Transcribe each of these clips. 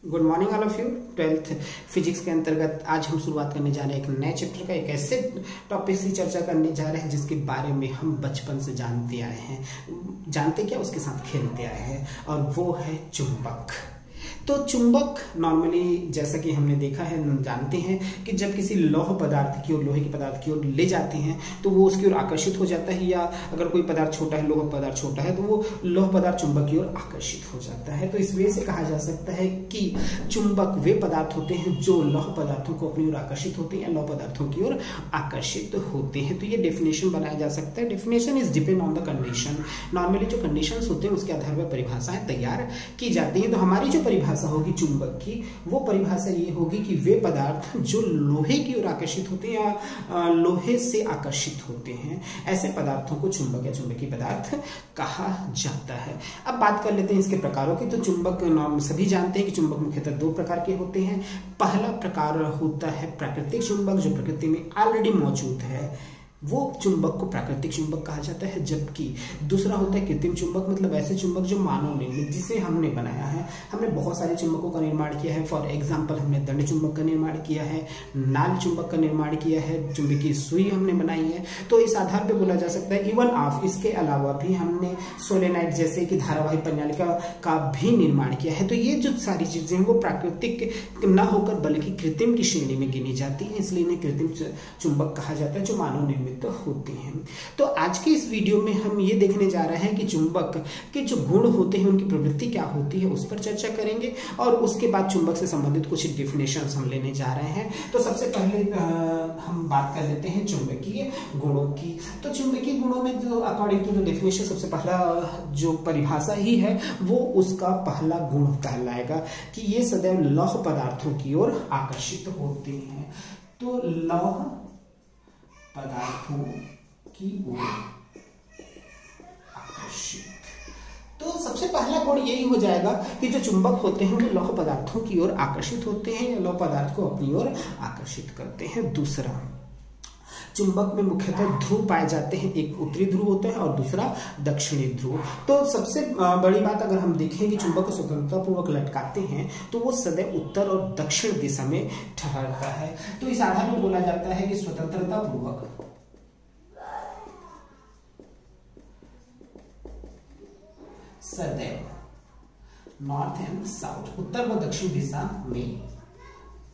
Good morning all of you. 12th physics के अंतर्गत आज हम शुरुआत करने जा रहे हैं एक नए चैप्टर का। एक ऐसे टॉपिक से चर्चा करने जा रहे हैं जिसके बारे में हम बचपन से जानते आए हैं, जानते क्या उसके साथ खेलते आए हैं, और वो है चुंबक। तो चुंबक नॉर्मली जैसा कि हमने देखा है, जानते हैं कि जब किसी लौह पदार्थ की ओर, लोहे के पदार्थ की ओर ले जाते हैं तो वो उसकी ओर आकर्षित हो जाता है, या अगर कोई पदार्थ छोटा है, लोह पदार्थ छोटा है, तो वो लोह पदार्थ चुंबक की ओर आकर्षित हो जाता है। तो इस वजह से कहा जा सकता है कि चुंबक वे पदार्थ होते हैं जो लौह पदार्थों को अपनी ओर आकर्षित होते हैं या लौह पदार्थों की ओर आकर्षित होते हैं। तो ये डेफिनेशन बनाया जा सकता है। Definition is depend on the condition. Normally जो कंडीशंस होते हैं उसके आधार पर परिभाषाएं तैयार की जाती हैं। तो हमारी जो परिभाषा होगी चुंबक की, वो परिभाषा ये होगी कि वे पदार्थ जो लोहे की ओर आकर्षित होते हैं या लोहे से आकर्षित होते हैं, ऐसे पदार्थों को चुंबक या चुंबकीय पदार्थ कहा जाता है। अब बात कर लेते हैं इसके प्रकारों की। तो चुंबक सभी जानते हैं कि चुंबक मुख्यतः दो प्रकार के होते हैं। पहला प्रकार होता है प्राकृतिक चुंबक, जो प्रकृति में ऑलरेडी मौजूद है, वो चुंबक को प्राकृतिक चुंबक कहा जाता है। जबकि दूसरा होता है कृत्रिम चुंबक, मतलब ऐसे चुंबक जो मानव निर्मित, जिसे हमने बनाया है। हमने बहुत सारे चुंबकों का निर्माण किया है। फॉर एग्जांपल हमने दंड चुंबक का निर्माण किया है, नाल चुंबक का निर्माण किया है, चुंबकीय सुई हमने बनाई है। तो इस आधार पर बोला जा सकता है इवन ऑफ इसके अलावा भी हमने सोलेनाइड जैसे कि धारावाही प्रणालिका का भी निर्माण किया है। तो ये जो सारी चीजें हैं वो प्राकृतिक न होकर बल्कि कृत्रिम की श्रेणी में गिनी जाती है, इसलिए इन्हें कृत्रिम चुंबक कहा जाता है जो मानव निर्मित तो होते हैं। तो आज के इस वीडियो में हम ये देखने जा रहे हैं कि चुंबक के जो गुण होते हैं, उनकी प्रवृत्ति क्या होती है, उस पर चर्चा करेंगे। और उसके बाद चुंबक से संबंधित कुछ डेफिनेशंस हम लेने जा रहे हैं। तो सबसे पहले हम बात कर लेते हैं चुंबकीय गुणों की। तो चुंबकीय गुणों में जो अकॉर्डिंग टू द डेफिनेशन सबसे पहला जो परिभाषा ही है वो उसका पहला गुण कहलाएगा कि ये सदैव लौह पदार्थों की ओर आकर्षित होते हैं। तो लौह पदार्थों की ओर आकर्षित। तो सबसे पहला गुण यही हो जाएगा कि जो चुंबक होते हैं वो लौह पदार्थों की ओर आकर्षित होते हैं या लौह पदार्थ को अपनी ओर आकर्षित करते हैं। दूसरा, चुंबक में मुख्यतः ध्रुव पाए जाते हैं। एक उत्तरी ध्रुव होता है और दूसरा दक्षिणी ध्रुव। तो सबसे बड़ी बात अगर हम देखें कि चुंबक को स्वतंत्रता पूर्वक लटकाते हैं तो वो सदैव उत्तर और दक्षिण दिशा में ठहरता है। तो इस आधार में बोला जाता है कि स्वतंत्रता पूर्वक सदैव नॉर्थ एंड साउथ, उत्तर व दक्षिण दिशा में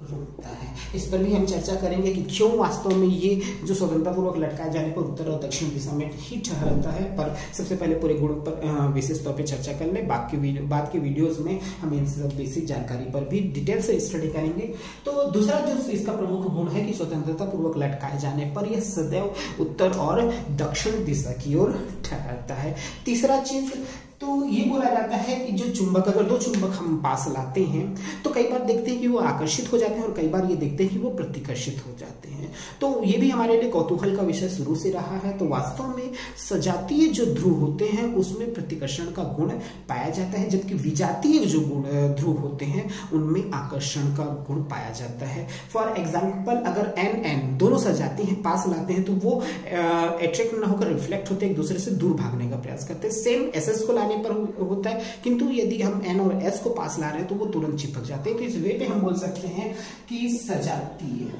रुकता है। इस पर भी हम चर्चा करेंगे कि क्यों वास्तव में ये जो स्वतंत्रतापूर्वक लटकाए जाने पर उत्तर और दक्षिण दिशा में ही ठहरता है। पर सबसे पहले पूरे गुणों पर विशेष तौर पे चर्चा कर ले। बाद के वीडियोस में हम इन सब बेसिक जानकारी पर भी डिटेल से स्टडी करेंगे। तो दूसरा जो इसका प्रमुख गुण है कि स्वतंत्रतापूर्वक लटकाए जाने पर यह सदैव उत्तर और दक्षिण दिशा की ओर ठहरता है। तीसरा चीज तो ये बोला जाता है कि जो चुंबक, अगर दो चुंबक हम पास लाते हैं तो कई बार देखते हैं कि वो आकर्षित हो जाते हैं और कई बार ये देखते हैं कि वो प्रतिकर्षित हो जाते हैं। तो ये भी हमारे लिए कौतूहल का विषय शुरू से रहा है। तो वास्तव में सजातीय जो ध्रुव होते हैं उसमें प्रतिकर्षण का गुण पाया जाता है, जबकि विजातीय जो गुण ध्रुव होते हैं उनमें आकर्षण का गुण पाया जाता है। फॉर एग्जाम्पल अगर एन दोनों सजाती हैं, पास लाते हैं, तो वो अट्रैक्ट न होकर रिफ्लेक्ट होते हैं, एक दूसरे से दूर भागने का प्रयास करते हैं। सेम एसएस को पर होता है, किंतु यदि हम एन और एस को पास ला रहे हैं तो वो तुरंत चिपक जाते हैं। तो इस वे पे हम बोल सकते हैं कि सजातीय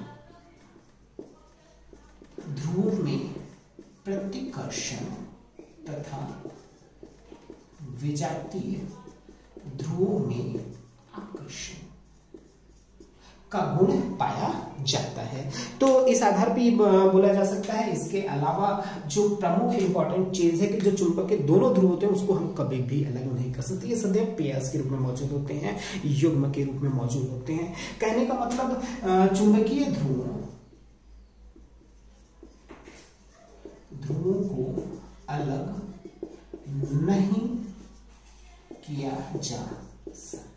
ध्रुव में प्रतिकर्षण तथा विजातीय ध्रुव में आकर्षण का गुण पाया जाता है। तो इस आधार पर बोला जा सकता है। इसके अलावा जो प्रमुख इंपॉर्टेंट चीज है कि जो चुंबक के दोनों ध्रुव होते हैं उसको हम कभी भी अलग नहीं कर सकते। ये सदैव पेयर्स के रूप में मौजूद होते हैं, युग्म के रूप में मौजूद होते हैं। कहने का मतलब चुंबकीय ध्रुवों को अलग नहीं किया जा सकता।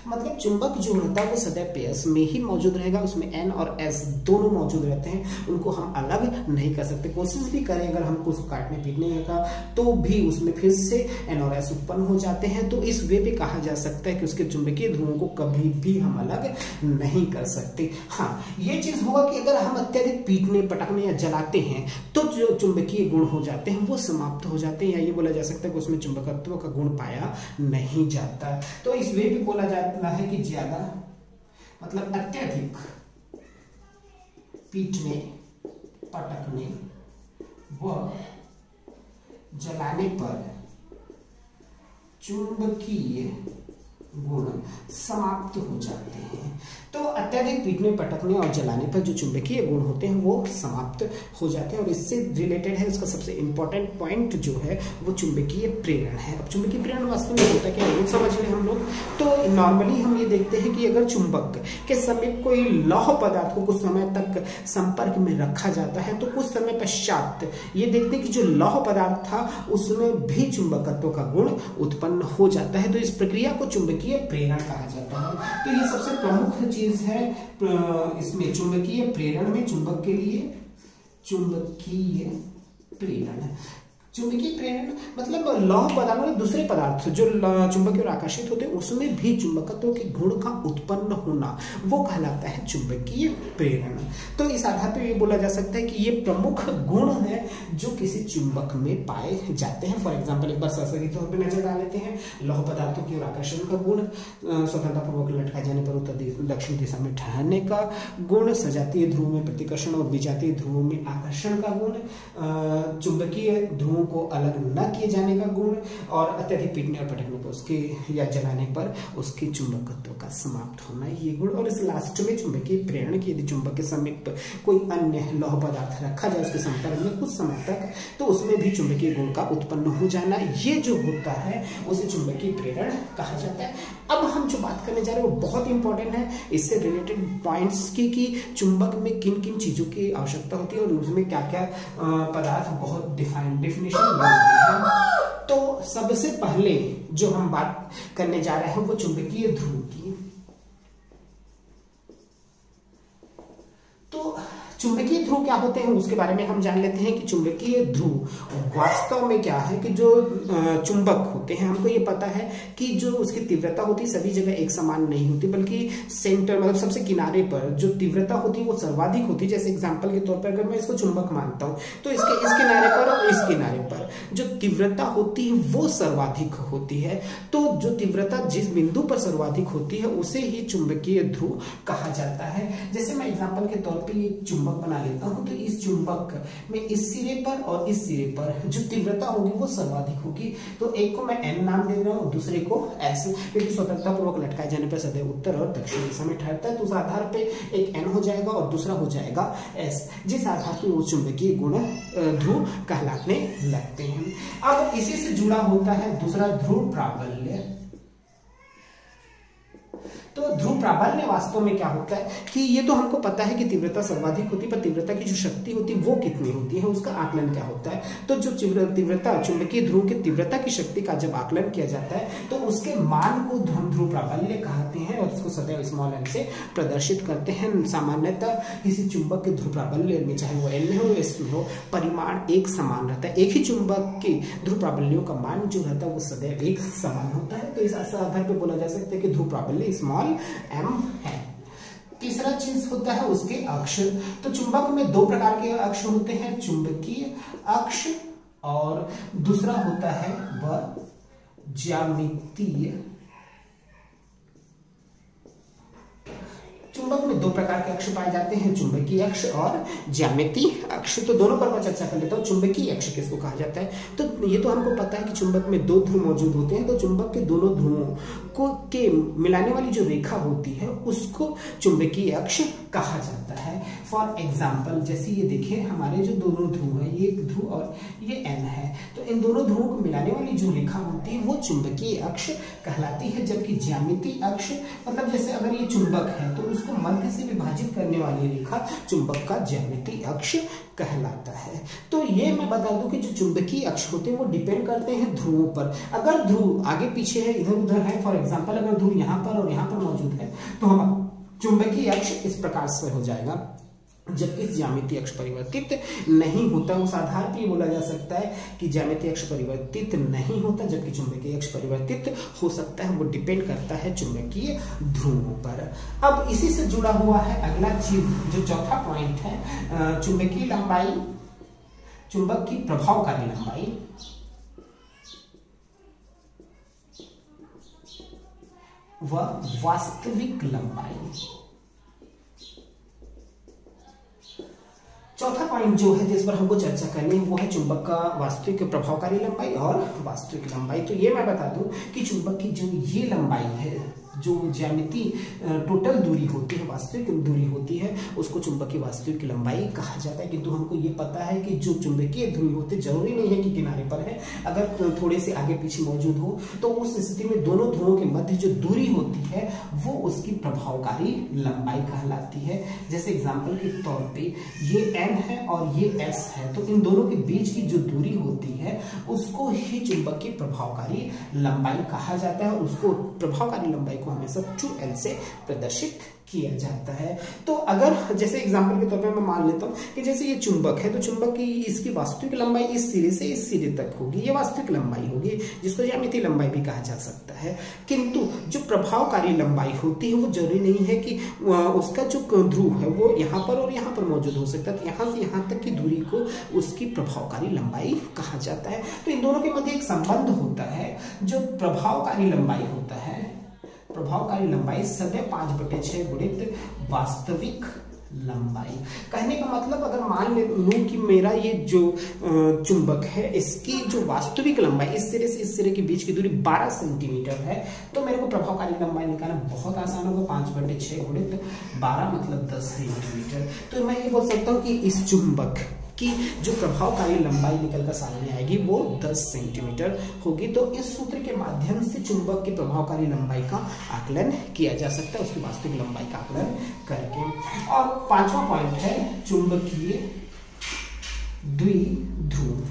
मतलब चुंबक जो रहता है वो सदैव पेयर्स में ही मौजूद रहेगा, उसमें एन और एस दोनों मौजूद रहते हैं, उनको हम अलग नहीं कर सकते। कोशिश भी करें अगर हमको काटने पीटने का तो भी उसमें फिर से एन और एस उत्पन्न हो जाते हैं। तो इस वे पे कहा जा सकता है कि उसके चुंबकीय ध्रुवों को कभी भी हम अलग नहीं कर सकते। हाँ, ये चीज होगा कि अगर हम अत्यधिक पीटने पटकने या जलाते हैं तो जो चुंबकीय गुण हो जाते हैं वो समाप्त हो जाते हैं, या ये बोला जा सकता है कि उसमें चुंबकत्व का गुण पाया नहीं जाता। तो इस वे पे बोला जाता मतलब है कि ज्यादा, मतलब अत्यधिक पीटने, पटकने व जलाने पर चुंबकीय गुण समाप्त हो जाते हैं। तो अत्यधिक पीटने, पटकने और जलाने पर जो चुंबकीय गुण होते हैं वो समाप्त हो जाते हैं। और इससे रिलेटेड है उसका सबसे इंपॉर्टेंट पॉइंट जो है वो चुंबकीय प्रेरण है। अब चुंबकीय प्रेरण वास्तव में होता क्या है वो समझ लें हम लोग। तो नॉर्मली हम ये देखते हैं कि अगर चुंबक के समीप कोई लौह पदार्थ को कुछ समय तक संपर्क में रखा जाता है तो कुछ समय पश्चात ये देखते हैं कि जो लौह पदार्थ था उसमें भी चुंबकत्व का गुण उत्पन्न हो जाता है। तो इस प्रक्रिया को चुंबकीय प्रेरण कहा जाता है। तो ये सबसे प्रमुख चीज है इसमें चुंबकीय प्रेरण में, चुंबक के लिए चुंबकीय प्रेरण। चुंबकीय प्रेरण मतलब लौह पदार्थ में दूसरे पदार्थ जो चुंबक की ओर आकर्षित होते हैं उसमें भी चुंबकत्व के गुण का उत्पन्न होना वो कहलाता है चुंबकीय प्रेरण। तो इस आधार पर ये बोला जा सकता है कि ये प्रमुख गुण है जो किसी चुंबक में पाए जाते हैं। फॉर एग्जाम्पल एक बार सरसरी तौर पर नजर डाल लेते हैं। लौह पदार्थों की ओर आकर्षण का गुण, स्वतंत्रतापूर्वक लटकाए जाने पर उत्तर दक्षिण दिशा में ठहरने का गुण, सजातीय ध्रुव में प्रतिकर्षण और विजातीय ध्रुवों में आकर्षण का गुण, चुंबकीय ध्रुव को अलग न किए जाने का गुण, और अत्यधिक पीटने और पटकने पर उसके या जलाने पर उसके चुंबकत्व का समाप्त होना, ये गुण। और इस लास्ट में चुंबकीय प्रेरण की यदि चुंबक के समीप कोई अन्य लौह पदार्थ रखा जाए उसके संपर्क में कुछ समय तक तो उसमें भी चुंबकीय गुण का उत्पन्न हो जाना, ये जो होता है उसे चुंबकीय प्रेरण कहा जाता है। अब हम जो बात करने जा रहे हैं वो बहुत इंपॉर्टेंट है, इससे रिलेटेड पॉइंट्स की कि चुंबक में किन किन चीजों की आवश्यकता होती है और उसमें क्या क्या पदार्थ बहुत डेफिनेशन। तो सबसे पहले जो हम बात करने जा रहे हैं वो चुंबकीय ध्रुव की। तो चुंबकीय ध्रुव क्या होते हैं उसके बारे में हम जान लेते हैं कि चुंबकीय ध्रुव वास्तव में क्या है कि जो चुंबक होते हैं हमको ये पता है कि जो उसकी तीव्रता होती है सभी जगह एक समान नहीं होती, बल्कि सेंटर मतलब सबसे किनारे पर जो तीव्रता होती है वो सर्वाधिक होती है। जैसे एग्जांपल के तौर पर अगर मैं इसको चुंबक मानता हूं तो इसके इस किनारे पर और इस किनारे पर जो तीव्रता होती है वो सर्वाधिक होती है। तो जो तीव्रता जिस बिंदु पर सर्वाधिक होती है उसे ही चुंबकीय ध्रुव कहा जाता है। जैसे मैं एग्जाम्पल के तौर पर चुंबक बना लेता हूं तो इस चुंबक में इस सिरे पर और इस सिरे पर जो तीव्रता होगी वो सर्वाधिक होगी। तो एक को मैं N नाम दे रहा हूं, दूसरे को S, क्योंकि स्वतंत्रता पूर्वक लटकाए जाने पर सदैव उत्तर और दक्षिण दिशा में ठहरता है। तो उस आधार पे एक N हो जाएगा और दूसरा हो जाएगा S, जिस आधार पे वो चुंबकीय गुण ध्रुव कहलाने लगते हैं। अब इसी से जुड़ा होता है दूसरा ध्रुव प्राबल्य। तो ध्रुव प्राबल्य वास्तव में क्या होता है कि ये तो हमको पता है कि तीव्रता सर्वाधिक होती है, पर तीव्रता की जो शक्ति होती है वो कितनी होती है उसका आकलन क्या होता है। तो जो तीव्रता चुंबकीय ध्रुव की तीव्रता की शक्ति का जब आकलन किया जाता है तो उसके मान को हम ध्रुव प्राबल्य कहते हैं और उसको सदैव स्मॉल n से प्रदर्शित करते हैं। सामान्यतः किसी चुंबक के ध्रुव प्राबल्य में चाहे वो n में हो s में हो परिमाण एक समान रहता है। एक ही चुंबक के ध्रुव प्राबल्यों का मान जो रहता है वो सदैव एक समान होता है। तो इस आधार पर बोला जा सकता है कि ध्रुव प्राबल्य स्मॉल m है। तीसरा चीज होता है उसके अक्ष। तो चुंबक में दो प्रकार के अक्ष होते हैं, चुंबकीय अक्ष और दूसरा होता है वह ज्यामितीय। चुंबक में दो प्रकार के अक्ष पाए जाते हैं, चुंबकीय अक्ष और ज्यामितीय अक्ष। तो दोनों पर मैं चर्चा कर लेता हूँ। चुंबकीय अक्ष किसको कहा जाता है, तो ये तो हमको पता है कि चुंबक में दो ध्रुव मौजूद होते हैं। तो चुंबक के दोनों ध्रुवों को के मिलाने वाली जो रेखा होती है उसको चुंबकीय अक्ष कहा जाता है। फॉर एग्जाम्पल जैसे ये देखिए हमारे जो दोनों ध्रुव है, ये एक ध्रुव और ये n है, तो इन दोनों ध्रुवों को मिलाने वाली जो रेखा होती है वो चुंबकीय अक्ष कहलाती है। जबकि ज्यामितीय अक्ष मतलब जैसे अगर ये चुंबक है तो उसको मध्य से विभाजित करने वाली रेखा चुंबक का ज्यामितीय अक्ष कहलाता है। तो ये मैं बता दूं कि जो चुंबकीय अक्ष होते हैं वो डिपेंड करते हैं ध्रुवों पर। अगर ध्रुव आगे पीछे है, इधर उधर है, फॉर एग्जांपल अगर ध्रुव यहाँ पर और यहाँ पर मौजूद है तो हम चुंबकीय अक्ष इस प्रकार से हो जाएगा। जबकि ज्यामितीय अक्ष परिवर्तित नहीं होता, उस आधार पर बोला जा सकता है कि ज्यामितीय अक्ष परिवर्तित नहीं होता जबकि चुंबकीय अक्ष परिवर्तित हो सकता है। वो डिपेंड करता है चुंबकीय ध्रुवों पर। अब इसी से जुड़ा हुआ है अगला चीज जो चौथा पॉइंट है, चुंबकीय लंबाई, चुंबक की प्रभावकारी लंबाई। व वास्तविक लंबाई। चौथा पॉइंट जो है जिस पर हमको चर्चा करनी है वो है चुंबक का वास्तविक प्रभावकारी लंबाई और वास्तविक लंबाई। तो ये मैं बता दूं कि चुंबक की जो ये लंबाई है, जो ज्यामिति टोटल दूरी होती है, वास्तविक दूरी होती है, उसको चुंबक की वास्तविक लंबाई कहा जाता है। किंतु हमको ये पता है कि जो चुंबकीय ध्रुव होते जरूरी नहीं है कि किनारे पर है, अगर थोड़े से आगे पीछे मौजूद हो तो उस स्थिति में दोनों ध्रुवों के मध्य जो दूरी होती है वो उसकी प्रभावकारी लंबाई कहलाती है। जैसे एग्जाम्पल के तौर पे ये N है और ये S है, तो इन दोनों के बीच की जो दूरी होती है उसको ही चुंबक की प्रभावकारी लंबाई कहा जाता है और उसको प्रभावकारी लंबाई को हमेशा 2L से प्रदर्शित किया जाता है। तो अगर जैसे एग्जांपल के तौर पे मैं मान लेता हूं कि जैसे ये चुंबक है, तो चुंबक की इसकी वास्तविक लंबाई इस सिरे से इस सिरे तक होगी, ये वास्तविक लंबाई होगी, जिसको ज्यामितीय लंबाई भी कहा जा सकता है। किंतु जो प्रभावकारी लंबाई होती है वो जरूरी नहीं है कि उसका जो ध्रुव है वो यहाँ पर और यहाँ पर मौजूद हो सकता है, तो यहाँ से यहाँ तक की दूरी को उसकी प्रभावकारी लंबाई कहा जाता है। तो इन दोनों के मध्य एक संबंध होता है। जो प्रभावकारी लंबाई होता है, प्रभावकारी लंबाई सदैव 5/6 गुणित वास्तविक लंबाई। कहने का मतलब अगर मान लूं कि मेरा ये जो चुंबक है इसकी जो वास्तविक लंबाई इस सिरे से इस सिरे के बीच की दूरी 12 सेंटीमीटर है, तो मेरे को प्रभावकारी लंबाई निकालना बहुत आसान होगा। 5/6 गुणित 12 मतलब 10 सेंटीमीटर। तो मैं ये बोल सकता हूँ कि इस चुंबक की जो प्रभावकारी लंबाई निकल कर सामने आएगी वो 10 सेंटीमीटर होगी। तो इस सूत्र के माध्यम से चुंबक की प्रभावकारी लंबाई का आकलन किया जा सकता है, उसकी वास्तविक लंबाई का आकलन करके। और पांचवा पॉइंट है चुंबकीय द्विध्रुव।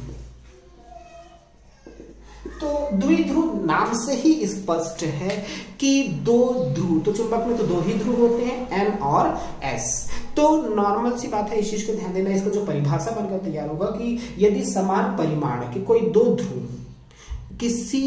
तो द्विध्रुव नाम से ही स्पष्ट है कि दो ध्रुव, तो चुंबक में तो दो ही ध्रुव होते हैं N और S। तो नॉर्मल सी बात है, इस चीज को ध्यान देना। इसका जो परिभाषा बनकर तैयार होगा कि यदि समान परिमाण के कोई दो ध्रुव किसी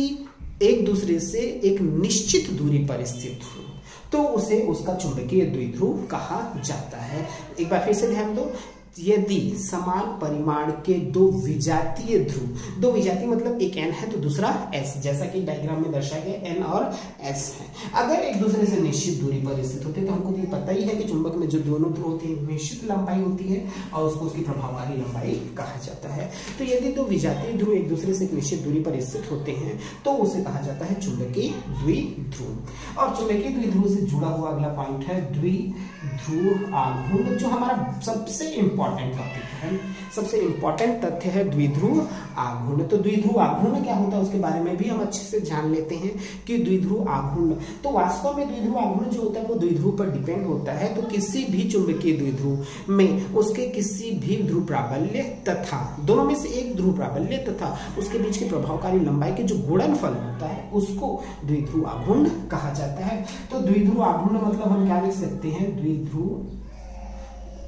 एक दूसरे से एक निश्चित दूरी पर स्थित हो तो उसे उसका चुंबकीय द्विध्रुव कहा जाता है। एक बार फिर से ध्यान दो, यदि समान परिमाण के दो विजातीय ध्रुव, दो विजातीय मतलब एक N है तो दूसरा S, जैसा कि डायग्राम में दर्शाया गया N और S है, अगर एक दूसरे से निश्चित दूरी पर स्थित होते तो हमको तो ये पता ही है कि चुंबक में जो दोनों ध्रुव होते हैं निश्चित लंबाई होती है और उसको उसकी प्रभावकारी लंबाई कहा जाता है। तो यदि दो विजातीय ध्रुव एक दूसरे से एक निश्चित दूरी पर स्थित होते हैं तो उसे कहा जाता है चुंबकीय द्विध्रुव। और चुंबकीय द्विध्रुव से जुड़ा हुआ अगला पॉइंट है द्विध्रुव आघूर्ण, जो हमारा सबसे इंपॉर्टेंट टॉपिक है, सबसे इंपॉर्टेंट तथ्य है द्विध्रुव आघूर्ण। तो द्विध्रुव आघूर्ण क्या होता है उसके बारे में भी हम अच्छे से जान लेते हैं कि द्विध्रुव आघूर्ण, तो वास्तव में द्विध्रुव आघूर्ण जो होता है वो द्विध्रुव पर डिपेंड होता है। तो किसी भी चुंबकीय द्विध्रुव में उसके किसी भी ध्रुव प्राबल्य तथा दोनों में से एक ध्रुव प्राबल्य तथा उसके बीच की प्रभावकारी लंबाई के जो गुणनफल होता है उसको द्विध्रुव आघूर्ण कहा जाता है। तो द्विध्रुव आघूर्ण मतलब हम क्या लिख सकते हैं, द्विध्रुव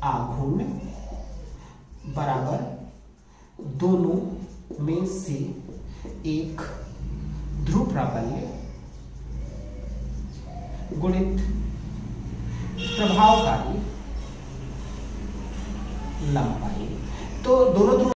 आघूर्ण बराबर दोनों में से एक ध्रुव प्राबल्य गुणित प्रभावकारी लंबाई। तो दोनों